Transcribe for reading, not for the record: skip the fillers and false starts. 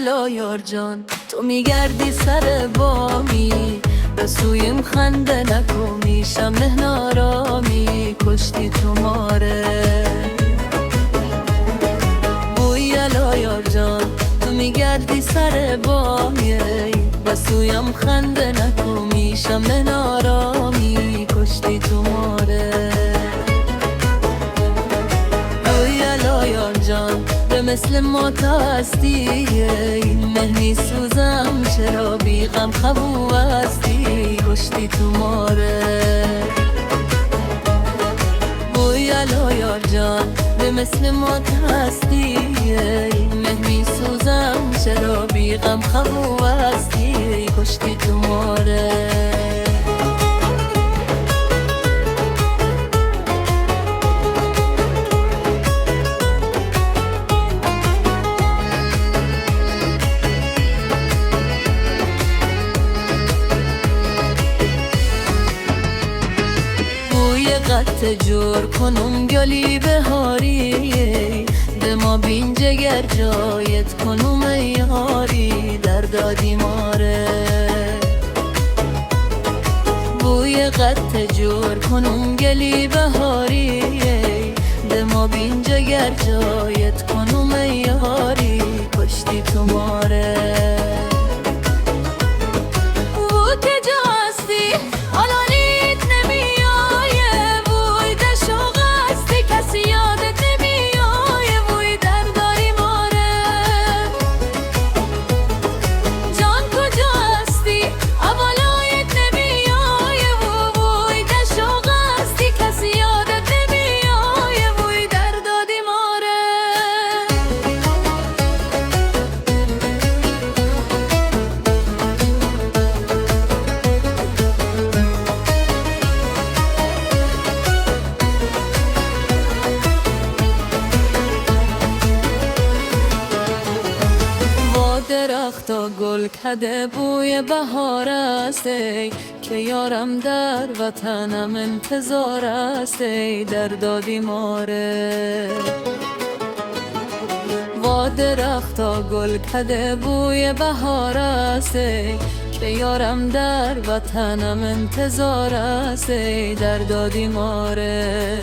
یلا یار جان تو میگردی سر بامی به سویم خنده نکو میشم مهنارامی کشتی تو ماره بوی یلا یار جان تو میگردی سر بامی به سویم خنده نکو میشم مهنارامی کشتی تو ماره بوی یلا یار جان به مثل ما تا هستی مهنی سوزم چرا بی غم خبو هستی کشتی تو ماره بوی یلا یار جان به مثل ما تا هستی مهنی سوزم چرا بی غم خبو هستی کشتی تو ماره قطع جور کنم گلی بهاری به ما بین جگر جایت کنم ایاری در دادی ماره بوی قطع جور کنم گلی بهاری به ما بین جگر جایت کنم ایاری کشتی تو ماره درختا گل کده بوی بهار است که یارم در وطنم انتظار است در دادی ماره وا درختا گل کده بوی بهار است که یارم در وطنم انتظار است در دادی ماره